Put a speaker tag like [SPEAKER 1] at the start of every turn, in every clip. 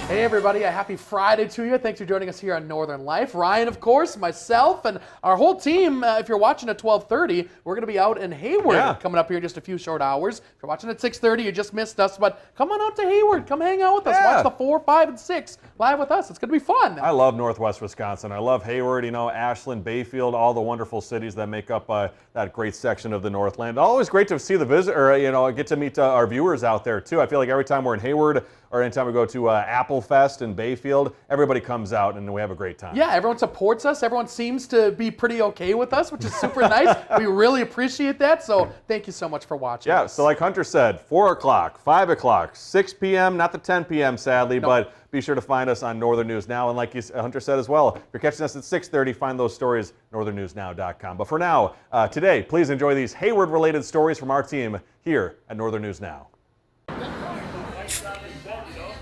[SPEAKER 1] Hey everybody, a happy Friday to you. Thanks for joining us here on Northern Life. Ryan, of course, myself, and our whole team. If you're watching at 12:30, we're going to be out in Hayward coming up here in just a few short hours. If you're watching at 6:30, you just missed us, but come on out to Hayward. Come hang out with us. Watch the 4, 5, and 6 live with us. It's going to be fun.
[SPEAKER 2] I love Northwest Wisconsin. I love Hayward, Ashland, Bayfield, all the wonderful cities that make up that great section of the Northland. Always great to see the visitor, get to meet our viewers out there too. I feel like every time we're in Hayward, or anytime we go to Apple Fest in Bayfield, everybody comes out and we have a great time.
[SPEAKER 1] Yeah, everyone supports us. Everyone seems to be pretty okay with us, which is super nice. We really appreciate that, so thank you so much for watching us.
[SPEAKER 2] So like Hunter said, 4 o'clock, 5 o'clock, 6 p.m., not the 10 p.m. sadly, but be sure to find us on Northern News Now. And like Hunter said as well, if you're catching us at 6:30, find those stories, northernnewsnow.com. But for now, today, please enjoy these Hayward-related stories from our team here at Northern News Now.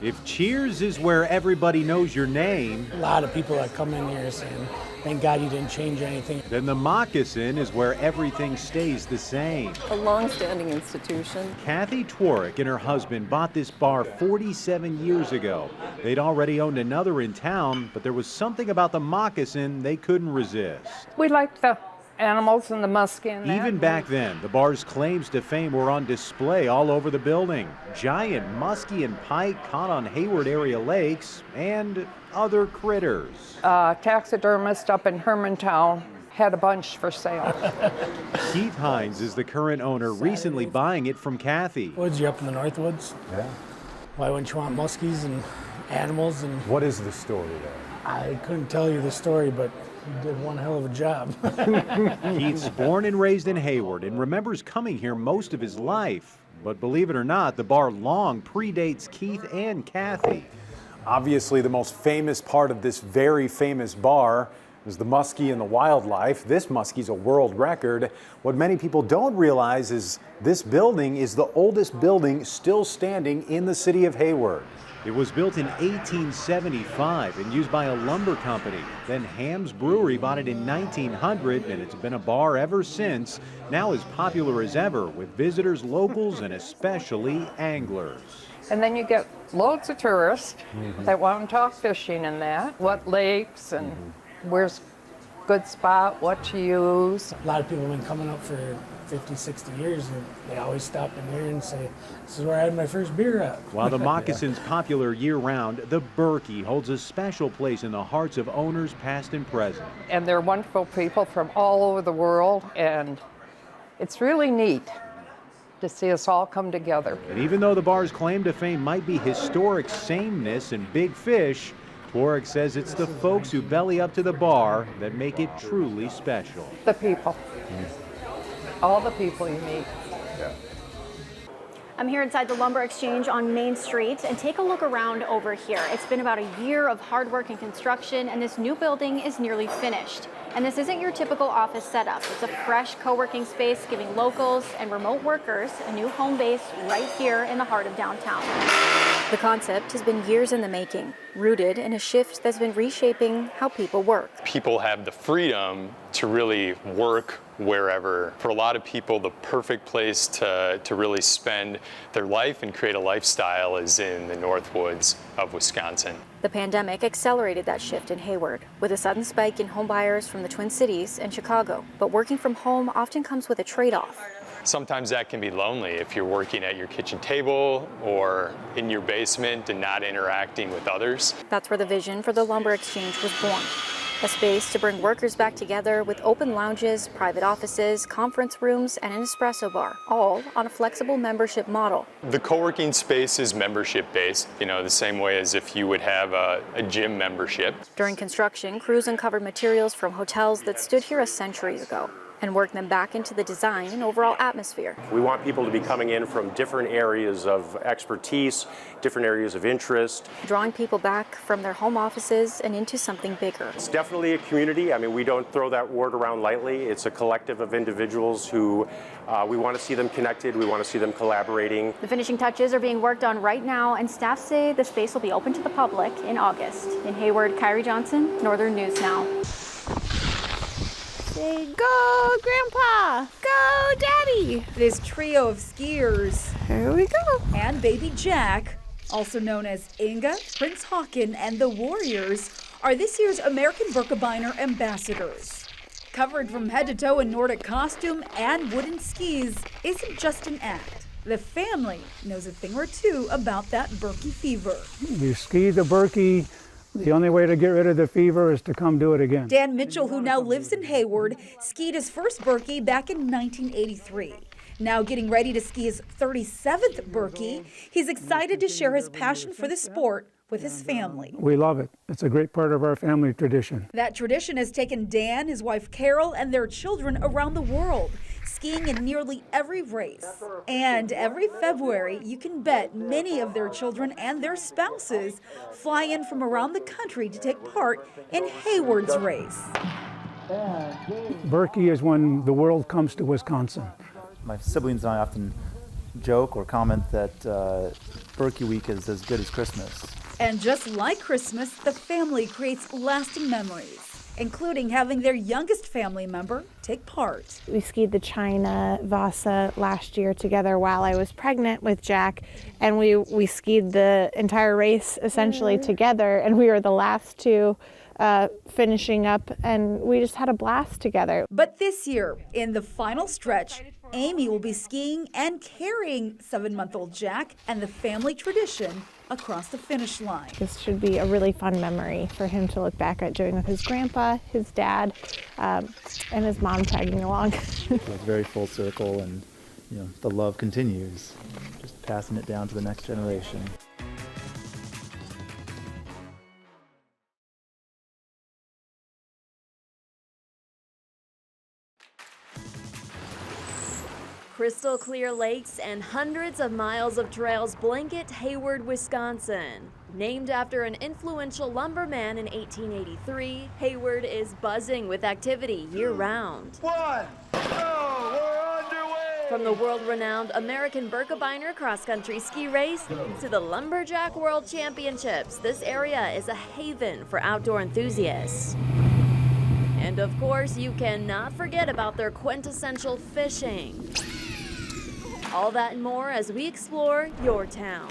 [SPEAKER 3] If Cheers is where everybody knows your name,
[SPEAKER 4] a lot of people that come in here saying, thank God you didn't change anything.
[SPEAKER 3] Then the Moccasin is where everything stays the same.
[SPEAKER 5] A long-standing institution.
[SPEAKER 3] Kathy Tworick and her husband bought this bar 47 years ago. They'd already owned another in town, but there was something about the Moccasin they couldn't resist.
[SPEAKER 6] We liked the animals and the muskie in there.
[SPEAKER 3] Even back then, the bar's claims to fame were on display all over the building. Giant muskie and pike caught on Hayward area lakes and other critters.
[SPEAKER 6] Taxidermist up in Hermantown had a bunch for sale.
[SPEAKER 3] Keith Hines is the current owner, recently buying it from Kathy.
[SPEAKER 4] Woods, you up in the Northwoods?
[SPEAKER 7] Yeah.
[SPEAKER 4] Why wouldn't you want muskies and animals? And
[SPEAKER 7] what is the story there?
[SPEAKER 4] I couldn't tell you the story, but you did one hell of a job.
[SPEAKER 3] Keith's born and raised in Hayward and remembers coming here most of his life. But believe it or not, the bar long predates Keith and Kathy.
[SPEAKER 7] Obviously, the most famous part of this very famous bar is the muskie and the wildlife. This muskie's a world record. What many people don't realize is this building is the oldest building still standing in the city of Hayward.
[SPEAKER 3] It was built in 1875 and used by a lumber company. Then Ham's Brewery bought it in 1900, and it's been a bar ever since, now as popular as ever with visitors, locals, and especially anglers.
[SPEAKER 6] And then you get loads of tourists that want to talk fishing and that, what lakes and where's good spot, what to use.
[SPEAKER 4] A lot of people have been coming up for 50, 60 years, and they always stop in here and say, this is where I had my first beer at.
[SPEAKER 3] While the Moccasin's popular year-round, the Berkey holds a special place in the hearts of owners past and present.
[SPEAKER 6] And they're wonderful people from all over the world, and it's really neat to see us all come together.
[SPEAKER 3] And even though the bar's claim to fame might be historic sameness and big fish, Tworick says it's the folks who belly up to the bar that make it truly special.
[SPEAKER 6] The people. All the people you meet.
[SPEAKER 8] I'm here inside the Lumber Exchange on Main Street, and take a look around over here. It's been about a year of hard work and construction, and this new building is nearly finished. And this isn't your typical office setup. It's a fresh co-working space giving locals and remote workers a new home base right here in the heart of downtown. The concept has been years in the making, rooted in a shift that's been reshaping how people work.
[SPEAKER 9] People have the freedom to really work wherever. For a lot of people, the perfect place to really spend their life and create a lifestyle is in the Northwoods of Wisconsin.
[SPEAKER 8] The pandemic accelerated that shift in Hayward, with a sudden spike in home buyers from the Twin Cities and Chicago. But working from home often comes with a trade-off.
[SPEAKER 9] Sometimes that can be lonely if you're working at your kitchen table or in your basement and not interacting with others.
[SPEAKER 8] That's where the vision for the Lumber Exchange was born. A space to bring workers back together with open lounges, private offices, conference rooms, and an espresso bar, all on a flexible membership model.
[SPEAKER 9] The co-working space is membership-based, the same way as if you would have a gym membership.
[SPEAKER 8] During construction, crews uncovered materials from hotels that stood here a century ago and work them back into the design and overall atmosphere.
[SPEAKER 10] We want people to be coming in from different areas of expertise, different areas of interest.
[SPEAKER 8] Drawing people back from their home offices and into something bigger.
[SPEAKER 10] It's definitely a community. I mean, we don't throw that word around lightly. It's a collective of individuals who we want to see them connected. We want to see them collaborating.
[SPEAKER 8] The finishing touches are being worked on right now, and staff say the space will be open to the public in August. In Hayward, Kyrie Johnson, Northern News Now.
[SPEAKER 11] Say, go, Grandpa! Go, Daddy!
[SPEAKER 12] This trio of skiers.
[SPEAKER 11] Here we go.
[SPEAKER 12] And baby Jack also known as Inga, Prince Haakon, and the Warriors, are this year's American Birkebeiner ambassadors. Covered from head to toe in Nordic costume and wooden skis isn't just an act. The family knows a thing or two about that Birkie fever.
[SPEAKER 13] You ski the Birkie, the only way to get rid of the fever is to come do it again.
[SPEAKER 12] Dan Mitchell, who now lives in Hayward, skied his first Birkie back in 1983. Now getting ready to ski his 37th Birkie, he's excited to share his passion for the sport with his family.
[SPEAKER 13] We love it. It's a great part of our family tradition.
[SPEAKER 12] That tradition has taken Dan, his wife Carol, and their children around the world, skiing in nearly every race. And every February, you can bet many of their children and their spouses fly in from around the country to take part in Hayward's race.
[SPEAKER 13] Birkie is when the world comes to Wisconsin.
[SPEAKER 14] My siblings and I often joke or comment that Birkie Week is as good as Christmas.
[SPEAKER 12] And just like Christmas, the family creates lasting memories, including having their youngest family member take part.
[SPEAKER 11] We skied the China Vasa last year together while I was pregnant with Jack, and we skied the entire race essentially together, and we were the last two finishing up, and we just had a blast together.
[SPEAKER 12] But this year, in the final stretch, Amy will be skiing and carrying 7-month-old Jack and the family tradition across the finish line.
[SPEAKER 11] This should be a really fun memory for him to look back at doing with his grandpa, his dad, and his mom tagging along.
[SPEAKER 14] So it's very full circle, and the love continues, just passing it down to the next generation.
[SPEAKER 15] Crystal clear lakes and hundreds of miles of trails blanket Hayward, Wisconsin. Named after an influential lumberman in 1883, Hayward is buzzing with activity year-round.
[SPEAKER 16] We're underway!
[SPEAKER 15] From the world-renowned American Birkebeiner cross-country ski race to the Lumberjack World Championships, this area is a haven for outdoor enthusiasts. And of course, you cannot forget about their quintessential fishing. All that and more as we explore your town.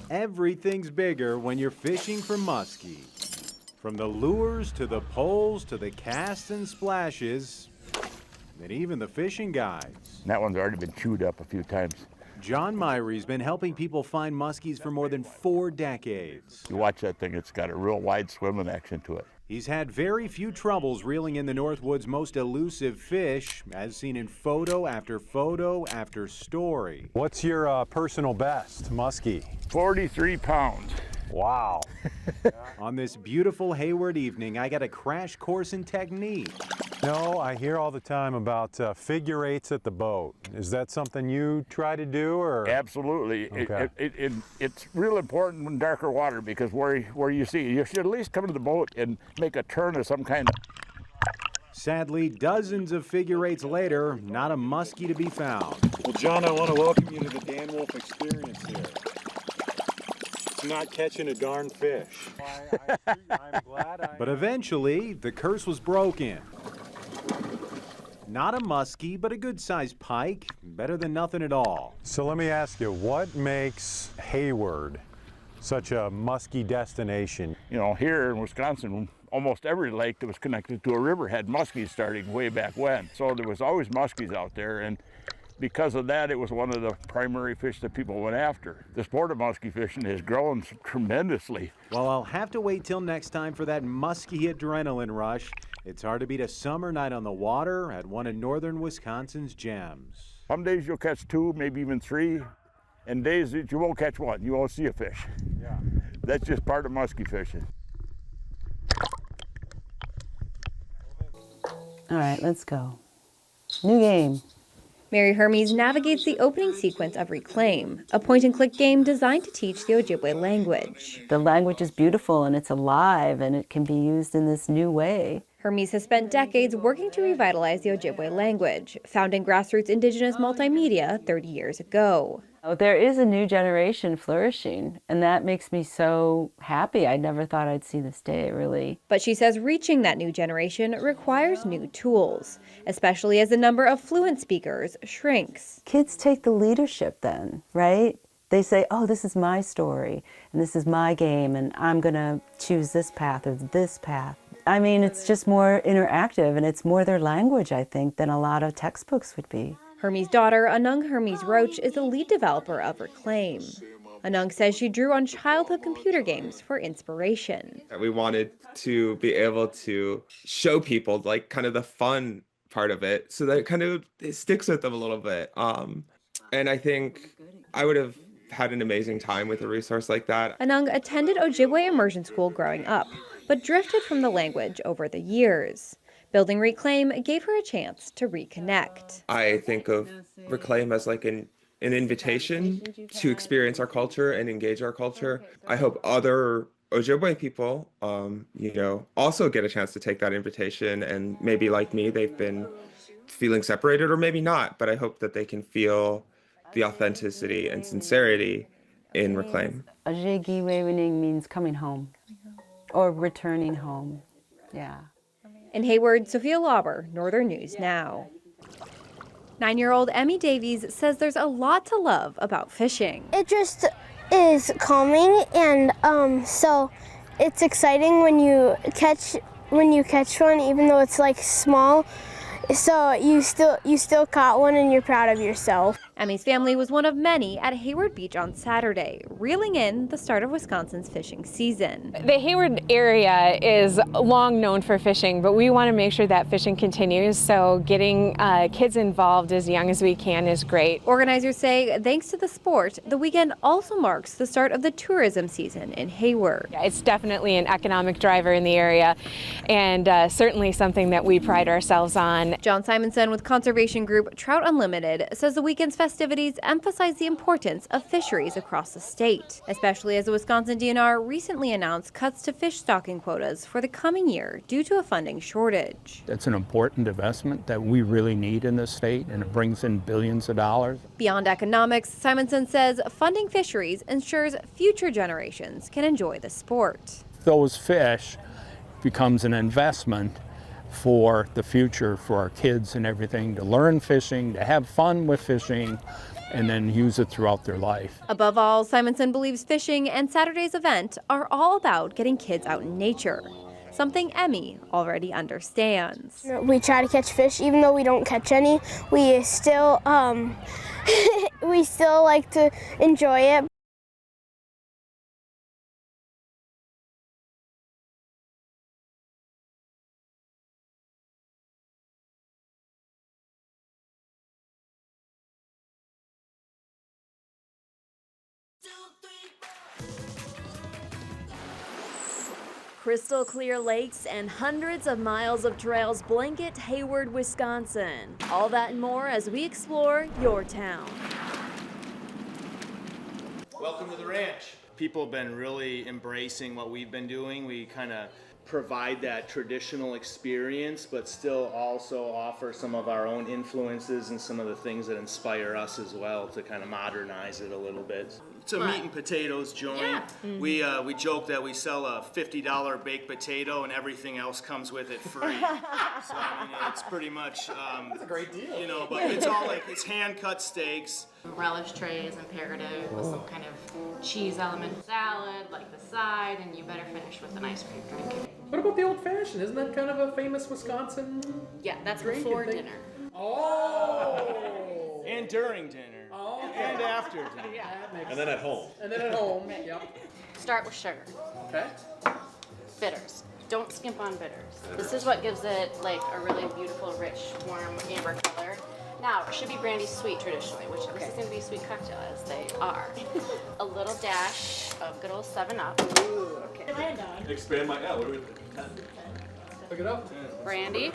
[SPEAKER 7] Everything's bigger when you're fishing for muskie. From the lures to the poles to the casts and splashes, and even the fishing guides.
[SPEAKER 17] That one's already been chewed up a few times.
[SPEAKER 7] John Myrie's been helping people find muskies for more than 4 decades.
[SPEAKER 17] You watch that thing, it's got a real wide swimming action to it.
[SPEAKER 7] He's had very few troubles reeling in the Northwoods' most elusive fish, as seen in photo after photo after story. What's your personal best muskie?
[SPEAKER 17] 43 pounds.
[SPEAKER 7] Wow. On this beautiful Hayward evening, I got a crash course in technique. No, I hear all the time about figure 8s at the boat. Is that something you try to do, or?
[SPEAKER 17] Absolutely.
[SPEAKER 7] Okay.
[SPEAKER 17] It's real important in darker water, because where you see, you should at least come to the boat and make a turn of some kind.
[SPEAKER 7] Sadly, dozens of figure 8s later, not a muskie to be found.
[SPEAKER 18] Well, John, I want to welcome you to the Dan Wolf experience here. It's not catching a darn fish. I'm glad
[SPEAKER 7] But eventually, the curse was broken. Not a muskie, but a good-sized pike. Better than nothing at all.
[SPEAKER 18] So let me ask you, what makes Hayward such a muskie destination?
[SPEAKER 17] You know, here in Wisconsin, almost every lake that was connected to a river had muskies starting way back when. So there was always muskies out there, and because of that, it was one of the primary fish that people went after. The sport of muskie fishing has grown tremendously.
[SPEAKER 7] Well, I'll have to wait till next time for that muskie adrenaline rush. It's hard to beat a summer night on the water at one of northern Wisconsin's gems.
[SPEAKER 17] Some days you'll catch 2, maybe even 3, and days that you won't catch 1. You won't see a fish.
[SPEAKER 18] Yeah.
[SPEAKER 17] That's just part of muskie fishing.
[SPEAKER 19] All right, let's go. New game.
[SPEAKER 20] Mary Hermes navigates the opening sequence of Reclaim, a point-and-click game designed to teach the Ojibwe language.
[SPEAKER 19] The language is beautiful and it's alive and it can be used in this new way.
[SPEAKER 20] Hermes has spent decades working to revitalize the Ojibwe language, founding Grassroots Indigenous Multimedia 30 years ago.
[SPEAKER 19] Oh, there is a new generation flourishing, and that makes me so happy. I never thought I'd see this day, really.
[SPEAKER 20] But she says reaching that new generation requires new tools, especially as the number of fluent speakers shrinks.
[SPEAKER 19] Kids take the leadership then, right? They say, oh, this is my story, and this is my game, and I'm going to choose this path or this path. I mean, it's just more interactive, and it's more their language, I think, than a lot of textbooks would be.
[SPEAKER 20] Hermes' daughter, Anung Hermes Roach, is the lead developer of Reclaim. Anung says she drew on childhood computer games for inspiration.
[SPEAKER 16] We wanted to be able to show people like kind of the fun part of it so that it sticks with them a little bit. And I think I would have had an amazing time with a resource like that.
[SPEAKER 20] Anung attended Ojibwe Immersion School growing up, but drifted from the language over the years. Building Reclaim gave her a chance to reconnect.
[SPEAKER 16] I think of Reclaim as like an invitation to experience our culture and engage our culture. I hope other Ojibwe people, also get a chance to take that invitation, and maybe like me, they've been feeling separated, or maybe not, but I hope that they can feel the authenticity and sincerity in Reclaim.
[SPEAKER 19] Ojibwe means coming home or returning home. Yeah.
[SPEAKER 20] In Hayward, Sophia Lauber, Northern News Now. 9-year-old Emmy Davies says there's a lot to love about fishing.
[SPEAKER 21] It just is calming, and so it's exciting when you catch one, even though it's like small. So you still caught one, and you're proud of yourself.
[SPEAKER 20] Emmy's family was one of many at Hayward Beach on Saturday, reeling in the start of Wisconsin's fishing season.
[SPEAKER 22] The Hayward area is long known for fishing, but we want to make sure that fishing continues, so getting kids involved as young as we can is great.
[SPEAKER 20] Organizers say thanks to the sport, the weekend also marks the start of the tourism season in Hayward.
[SPEAKER 22] Yeah, it's definitely an economic driver in the area, and certainly something that we pride ourselves on.
[SPEAKER 20] John Simonson with conservation group Trout Unlimited says the weekend's festivities emphasize the importance of fisheries across the state, especially as the Wisconsin DNR recently announced cuts to fish stocking quotas for the coming year due to a funding shortage.
[SPEAKER 23] It's an important investment that we really need in this state, and it brings in billions of dollars.
[SPEAKER 20] Beyond economics, Simonson says funding fisheries ensures future generations can enjoy the sport.
[SPEAKER 23] Those fish becomes an investment for the future, for our kids and everything, to learn fishing, to have fun with fishing, and then use it throughout their life.
[SPEAKER 20] Above all, Simonson believes fishing and Saturday's event are all about getting kids out in nature, something Emmy already understands.
[SPEAKER 21] We try to catch fish, even though we don't catch any. We still we still like to enjoy it.
[SPEAKER 15] Crystal clear lakes and hundreds of miles of trails blanket Hayward, Wisconsin. All that and more as we explore your town.
[SPEAKER 24] Welcome to the ranch. People have been really embracing what we've been doing. We kind of provide that traditional experience, but still also offer some of our own influences and some of the things that inspire us as well to kind of modernize it a little bit. It's a meat and potatoes joint. Yeah. We joke that we sell a $50 baked potato and everything else comes with it free. So I mean, it's pretty much that's a great deal. You know, but it's all like it's hand cut steaks.
[SPEAKER 25] Relish tray is imperative with some kind of cheese element, salad like the side, and you better finish with an ice cream drink.
[SPEAKER 1] What about the old fashioned? Isn't that kind of a famous Wisconsin?
[SPEAKER 25] Yeah, that's
[SPEAKER 1] drink
[SPEAKER 25] before dinner.
[SPEAKER 1] Oh!
[SPEAKER 24] And during dinner.
[SPEAKER 1] Oh, okay.
[SPEAKER 24] And after dinner.
[SPEAKER 25] Yeah.
[SPEAKER 2] And then at home.
[SPEAKER 1] And then at home, yep.
[SPEAKER 25] Start with sugar.
[SPEAKER 1] Okay.
[SPEAKER 25] Bitters. Don't skimp on bitters. This is what gives it like a really beautiful, rich, warm amber color. Now, it should be brandy sweet traditionally, which this is going to be a sweet cocktail, as they are. A little dash of good old 7-Up.
[SPEAKER 1] Ooh, okay.
[SPEAKER 2] Expand my, what do we
[SPEAKER 1] Look it up.
[SPEAKER 25] Brandy.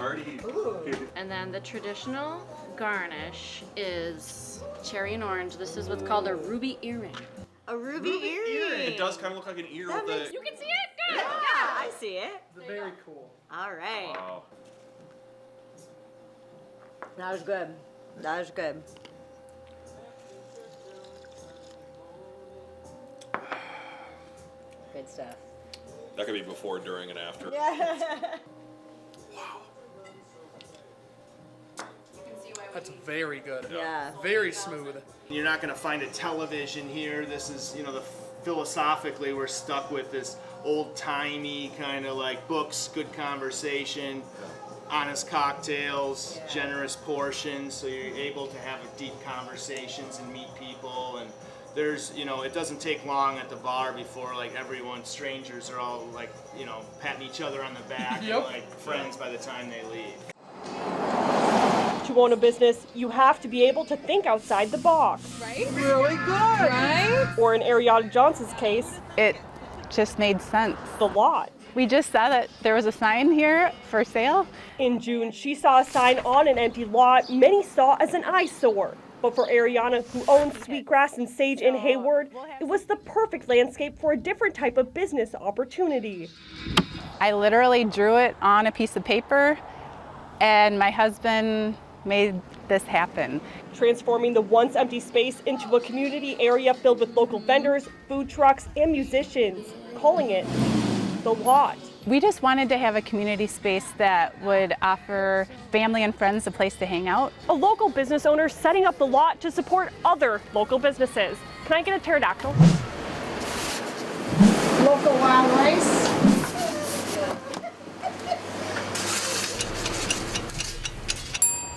[SPEAKER 25] And then the traditional garnish is cherry and orange. This is what's called a ruby earring.
[SPEAKER 26] A ruby earring.
[SPEAKER 24] It does kind of look like an ear with the...
[SPEAKER 25] You can see it? Good.
[SPEAKER 26] Yeah, I see it.
[SPEAKER 1] It's very cool.
[SPEAKER 26] All right.
[SPEAKER 24] Wow.
[SPEAKER 26] That was good. That was good.
[SPEAKER 3] Good stuff.
[SPEAKER 2] That could be before, during, and after.
[SPEAKER 1] That's very good.
[SPEAKER 3] Yeah.
[SPEAKER 1] Very smooth.
[SPEAKER 24] You're not going to find a television here. This is, philosophically, we're stuck with this old-timey kind of like books, good conversation, honest cocktails, generous portions, so you're able to have deep conversations and meet people. And there's, it doesn't take long at the bar before strangers are all patting each other on the back,
[SPEAKER 1] Yep.
[SPEAKER 24] and friends by the time they leave.
[SPEAKER 4] To own a business, you have to be able to think outside the box.
[SPEAKER 5] Right? Really good. Right?
[SPEAKER 4] Or in Ariana Johnson's case,
[SPEAKER 6] it just made sense.
[SPEAKER 4] The lot.
[SPEAKER 6] We just saw that there was a sign here for sale.
[SPEAKER 4] In June, she saw a sign on an empty lot many saw as an eyesore. But for Ariana, who owns Sweetgrass and Sage in Hayward, it was the perfect landscape for a different type of business opportunity.
[SPEAKER 6] I literally drew it on a piece of paper, and my husband made this happen.
[SPEAKER 4] Transforming the once empty space into a community area filled with local vendors, food trucks, and musicians, calling it The Lot.
[SPEAKER 6] We just wanted to have a community space that would offer family and friends a place to hang out.
[SPEAKER 4] A local business owner setting up The Lot to support other local businesses. Can I get a pterodactyl?
[SPEAKER 5] Local wild rice.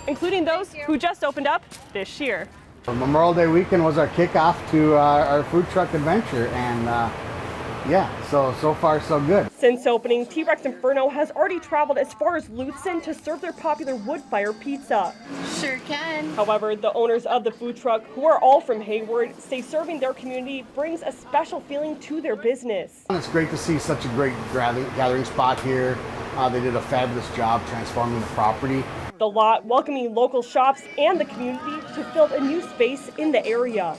[SPEAKER 4] Including those who just opened up this year.
[SPEAKER 9] Memorial Day weekend was our kickoff to our food truck adventure, and so far so good.
[SPEAKER 4] Since opening, T-Rex Inferno has already traveled as far as Lutsen to serve their popular wood fire pizza.
[SPEAKER 5] Sure can.
[SPEAKER 4] However, the owners of the food truck, who are all from Hayward, say serving their community brings a special feeling to their business.
[SPEAKER 9] It's great to see such a great gathering spot here. They did a fabulous job transforming the property.
[SPEAKER 4] The Lot welcoming local shops and the community to fill a new space in the area.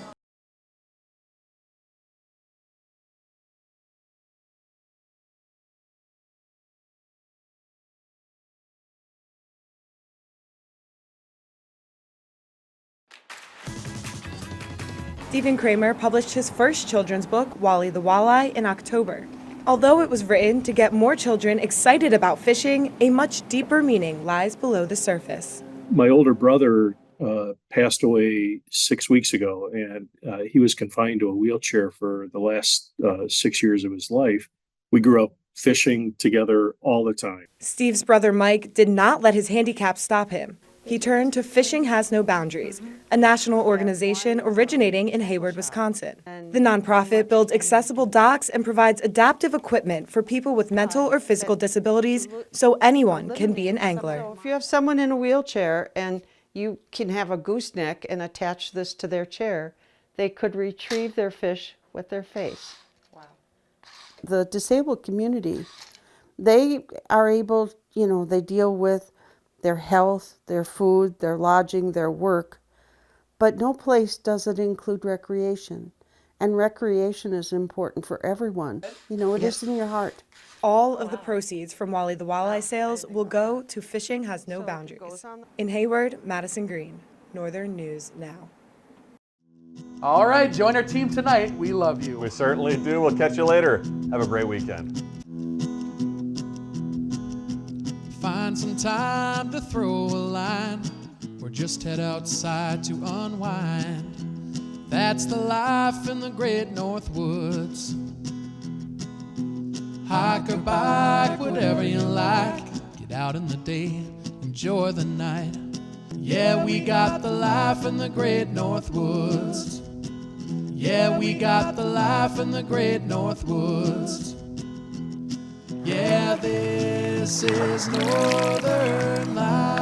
[SPEAKER 10] Stephen Kramer published his first children's book, Wally the Walleye, in October. Although it was written to get more children excited about fishing, a much deeper meaning lies below the surface.
[SPEAKER 27] My older brother passed away 6 weeks ago, and he was confined to a wheelchair for the last 6 years of his life. We grew up fishing together all the time.
[SPEAKER 10] Steve's brother Mike did not let his handicap stop him. He turned to Fishing Has No Boundaries, a national organization originating in Hayward, Wisconsin. The nonprofit builds accessible docks and provides adaptive equipment for people with mental or physical disabilities so anyone can be an angler.
[SPEAKER 28] If you have someone in a wheelchair and you can have a gooseneck and attach this to their chair, they could retrieve their fish with their face. Wow. The disabled community, they are able, they deal with their health, their food, their lodging, their work, but no place does it include recreation. And recreation is important for everyone. It is in your heart.
[SPEAKER 10] All of the proceeds from Wally the Walleye sales will go to Fishing Has No Boundaries. In Hayward, Madison Green, Northern News Now.
[SPEAKER 1] All right, join our team tonight. We love you.
[SPEAKER 2] We certainly do. We'll catch you later. Have a great weekend.
[SPEAKER 29] Find some time to throw a line, or just head outside to unwind. That's the life in the great North Woods. Hike or bike, whatever you like. Get out in the day, enjoy the night. Yeah, we got the life in the great North Woods. Yeah, we got the life in the great North Woods. Yeah, this is Northern Life.